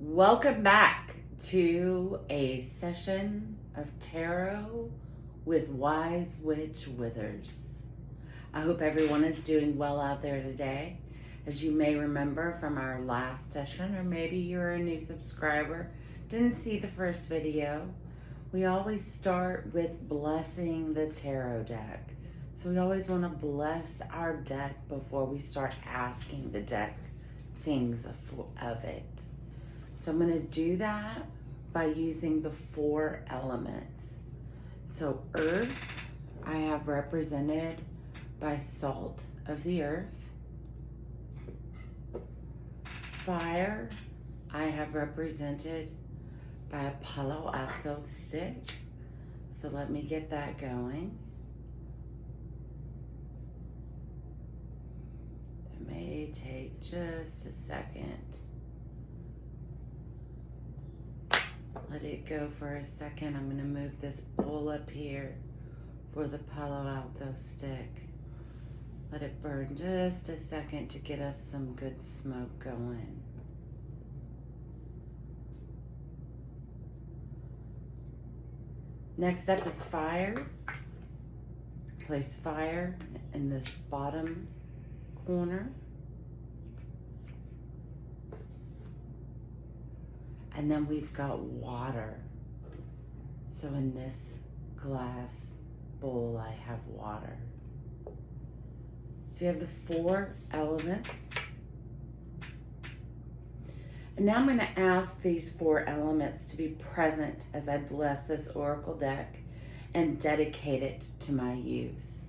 Welcome back to a session of tarot with Wise Witch Withers. I hope everyone is doing well out there today. As you may remember from our last session, or maybe you're a new subscriber, didn't see the first video, we always start with blessing the tarot deck. So we always want to bless our deck before we start asking the deck things of it. So I'm going to do that by using the 4 elements. So earth, I have represented by salt of the earth. Fire, I have represented by a Palo Alto stick. So let me get that going. It may take just a second. Let it go for a second. I'm going to move this bowl up here for the Palo Alto stick. Let it burn just a second to get us some good smoke going. Next up is fire. Place fire in this bottom corner. And then we've got water. So in this glass bowl, I have water. So you have the 4 elements. And now I'm going to ask these 4 elements to be present as I bless this oracle deck and dedicate it to my use.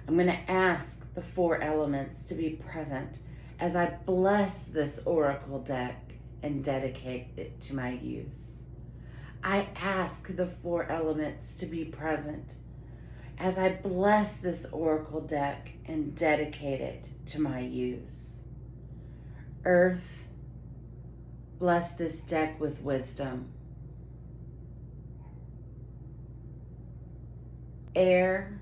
I'm going to ask the 4 elements to be present as I bless this oracle deck and dedicate it to my use. I ask the 4 elements to be present as I bless this oracle deck and dedicate it to my use. Earth, bless this deck with wisdom. Air,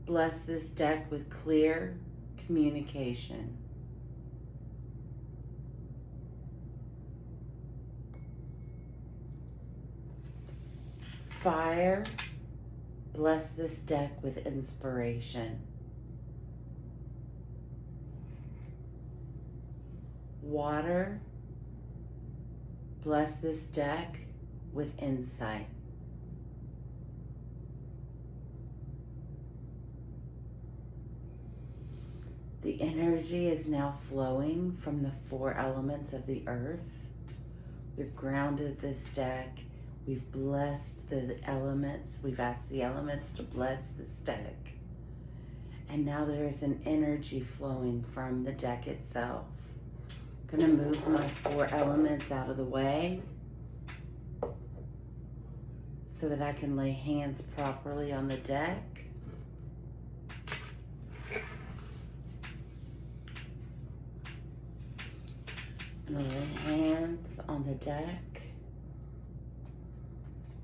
bless this deck with clear communication. Fire, bless this deck with inspiration. Water, bless this deck with insight. The energy is now flowing from the 4 elements of the earth. We've grounded this deck. We've blessed the elements. We've asked the elements to bless this deck. And now there's an energy flowing from the deck itself. I'm going to move my 4 elements out of the way so that I can lay hands properly on the deck. I'm going to lay hands on the deck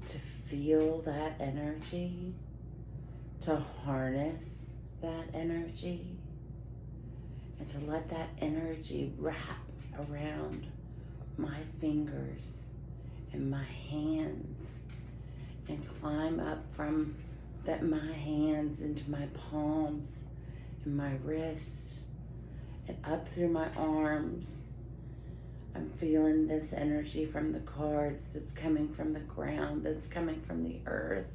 to feel that energy, to harness that energy, and to let that energy wrap around my fingers and my hands and climb up from my hands into my palms and my wrists and up through my arms. I'm feeling this energy from the cards that's coming from the ground, that's coming from the earth.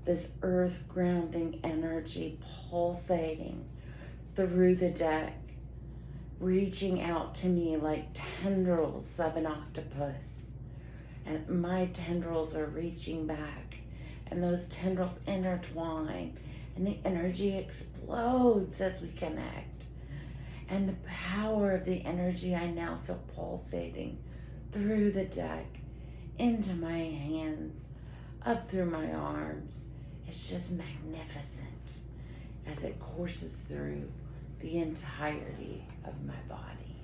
This earth grounding energy pulsating through the deck, reaching out to me like tendrils of an octopus. And my tendrils are reaching back, and those tendrils intertwine, and the energy explodes as we connect. And the power of the energy I now feel pulsating through the deck, into my hands, up through my arms. It's just magnificent as it courses through the entirety of my body.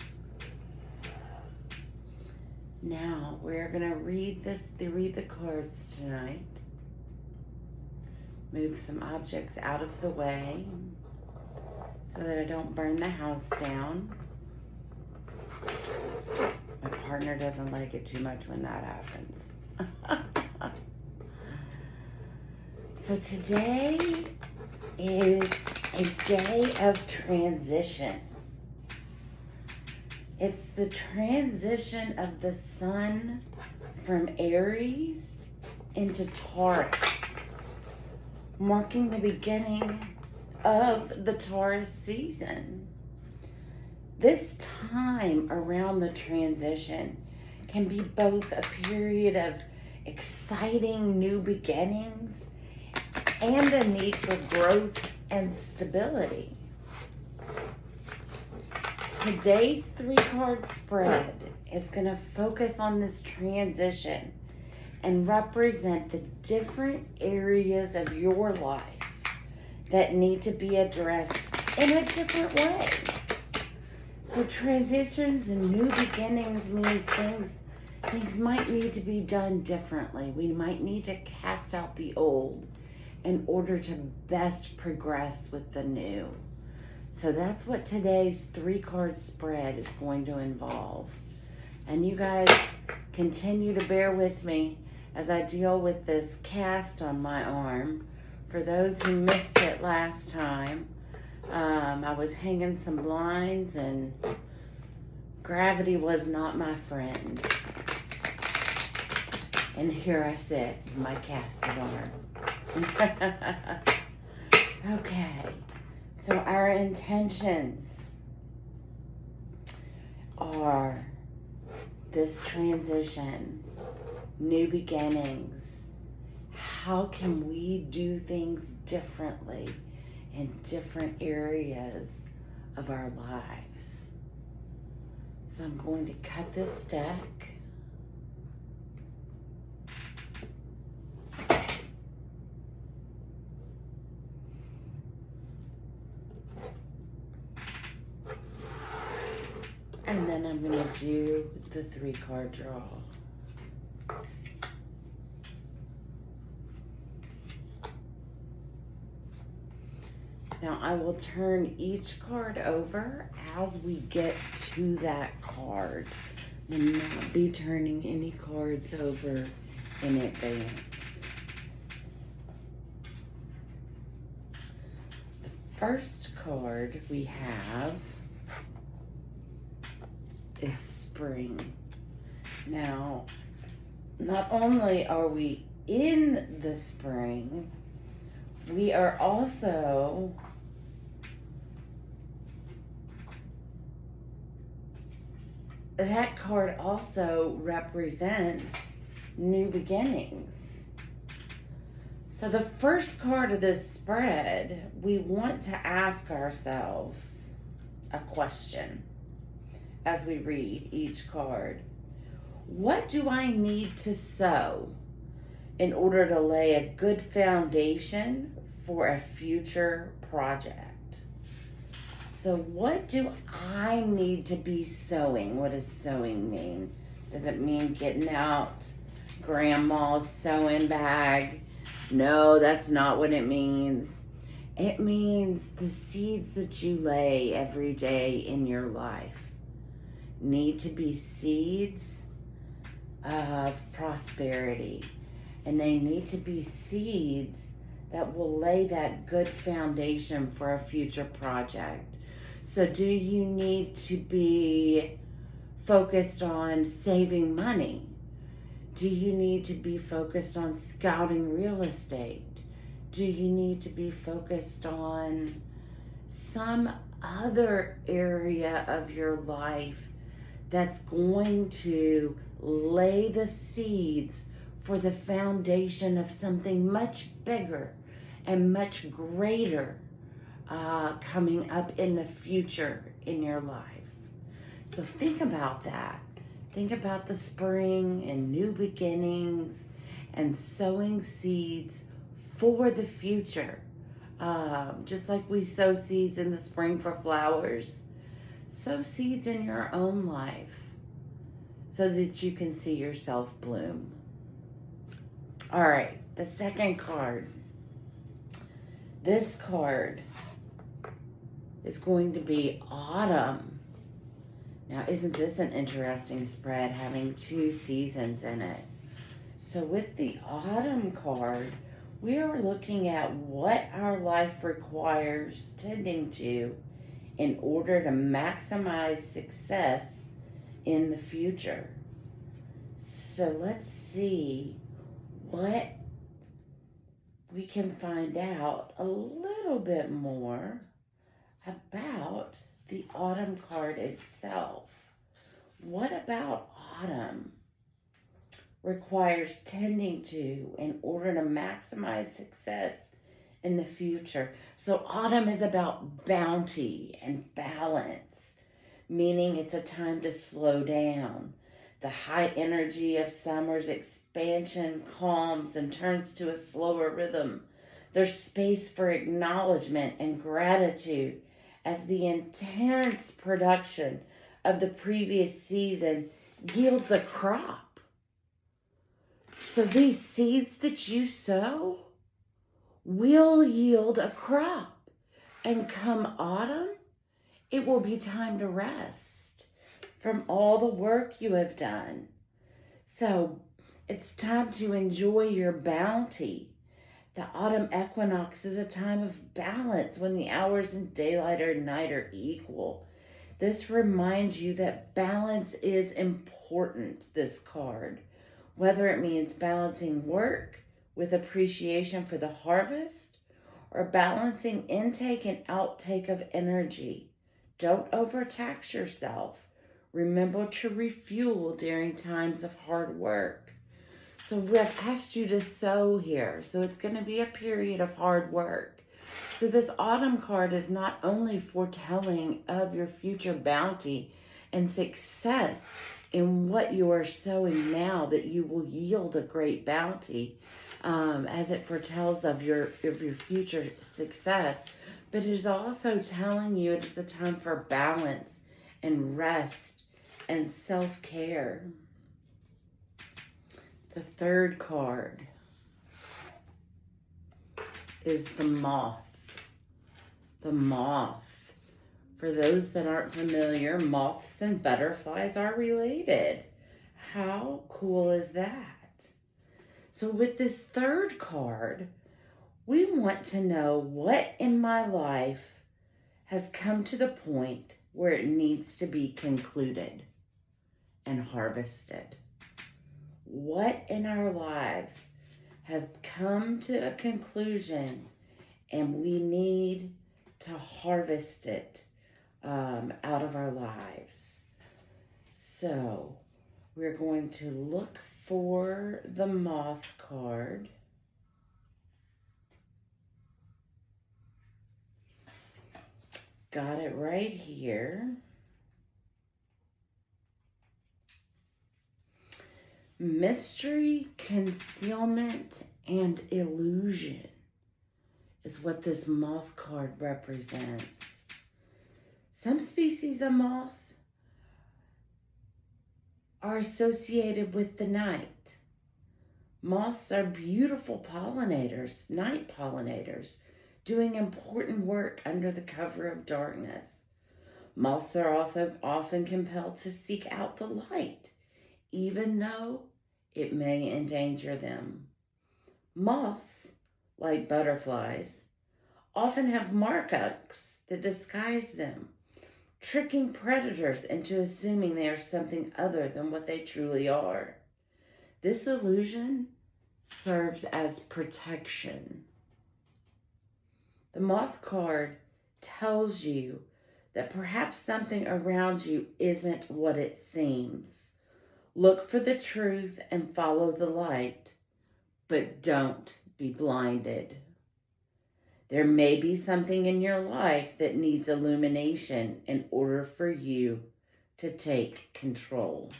Now we're gonna read the cards tonight. Move some objects out of the way so that I don't burn the house down. My partner doesn't like it too much when that happens. So today is a day of transition. It's the transition of the sun from Aries into Taurus, marking the beginning of the Taurus season. This time around the transition can be both a period of exciting new beginnings and a need for growth and stability. Today's 3-card spread is going to focus on this transition and represent the different areas of your life that need to be addressed in a different way. So transitions and new beginnings means things might need to be done differently. We might need to cast out the old in order to best progress with the new. So that's what today's 3-card spread is going to involve. And you guys continue to bear with me as I deal with this cast on my arm. For those who missed it last time, I was hanging some blinds and gravity was not my friend. And here I sit with my casted arm. Okay, so our intentions are this transition, new beginnings. How can we do things differently in different areas of our lives? So I'm going to cut this deck. And then I'm going to do the 3-card draw. Now I will turn each card over as we get to that card. I will not be turning any cards over in advance. The first card we have is spring. Now, not only are we in the spring, we are also that card also represents new beginnings. So the first card of this spread, we want to ask ourselves a question as we read each card. What do I need to sow in order to lay a good foundation for a future project? So what do I need to be sowing? What does sowing mean? Does it mean getting out grandma's sewing bag? No, that's not what it means. It means the seeds that you lay every day in your life need to be seeds of prosperity. And they need to be seeds that will lay that good foundation for a future project. So do you need to be focused on saving money? Do you need to be focused on scouting real estate? Do you need to be focused on some other area of your life that's going to lay the seeds for the foundation of something much bigger and much greater coming up in the future in your life? So think about that. Think about the spring and new beginnings and sowing seeds for the future. Just like we sow seeds in the spring for flowers, sow seeds in your own life so that you can see yourself bloom. All right, the second card. This card is going to be autumn. Now, isn't this an interesting spread, having 2 seasons in it? So with the Autumn card, we are looking at what our life requires tending to in order to maximize success in the future. So let's see what we can find out a little bit more about the Autumn card itself. What about Autumn requires tending to in order to maximize success in the future? So Autumn is about bounty and balance, meaning it's a time to slow down. The high energy of summer's expansion calms and turns to a slower rhythm. There's space for acknowledgement and gratitude as the intense production of the previous season yields a crop. So these seeds that you sow will yield a crop. And come autumn, it will be time to rest from all the work you have done. So it's time to enjoy your bounty. The autumn equinox is a time of balance when the hours in daylight or night are equal. This reminds you that balance is important, this card. Whether it means balancing work with appreciation for the harvest or balancing intake and outtake of energy. Don't overtax yourself. Remember to refuel during times of hard work. So we've asked you to sow here. So it's going to be a period of hard work. So this autumn card is not only foretelling of your future bounty and success in what you are sowing now, that you will yield a great bounty as it foretells of your future success. But it is also telling you it is a time for balance and rest and self-care. The third card is the moth. The moth. For those that aren't familiar, moths and butterflies are related. How cool is that? So with this third card, we want to know what in my life has come to the point where it needs to be concluded and harvested. What in our lives has come to a conclusion and we need to harvest it out of our lives. So we're going to look for the moth card. Got it right here. Mystery, concealment, and illusion is what this moth card represents. Some species of moth are associated with the night. Moths are beautiful pollinators, night pollinators, doing important work under the cover of darkness. Moths are often compelled to seek out the light, even though it may endanger them. Moths, like butterflies, often have markups that disguise them, tricking predators into assuming they are something other than what they truly are. This illusion serves as protection. The moth card tells you that perhaps something around you isn't what it seems. Look for the truth and follow the light, but don't be blinded. There may be something in your life that needs illumination in order for you to take control.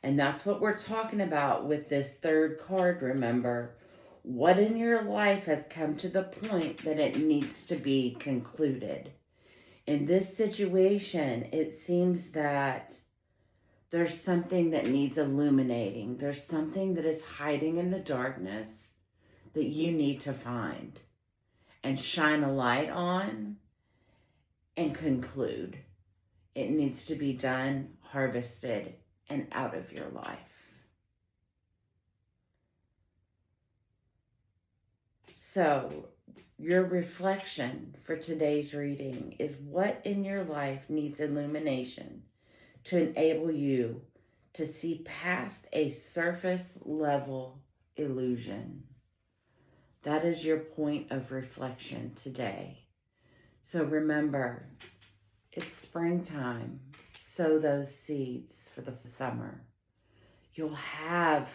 And that's what we're talking about with this third card, remember. What in your life has come to the point that it needs to be concluded? In this situation, it seems that there's something that needs illuminating. There's something that is hiding in the darkness that you need to find and shine a light on and conclude It needs to be done, harvested, and out of your life. So, your reflection for today's reading is what in your life needs illumination to enable you to see past a surface level illusion. That is your point of reflection today. So remember, it's springtime. Sow those seeds for the summer. You'll have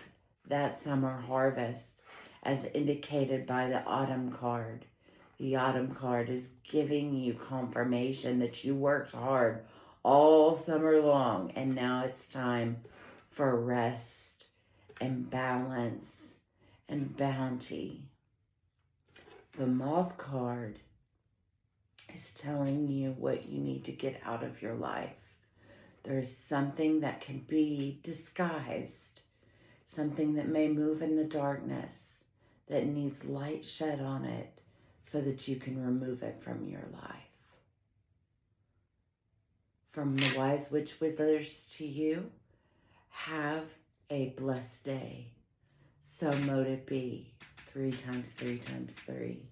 that summer harvest as indicated by the autumn card. The autumn card is giving you confirmation that you worked hard all summer long, and now it's time for rest and balance and bounty. The moth card is telling you what you need to get out of your life. There's something that can be disguised, something that may move in the darkness, that needs light shed on it so that you can remove it from your life. From the Wise Witch Withers to you, have a blessed day. So mote it be. 3 times 3 times 3.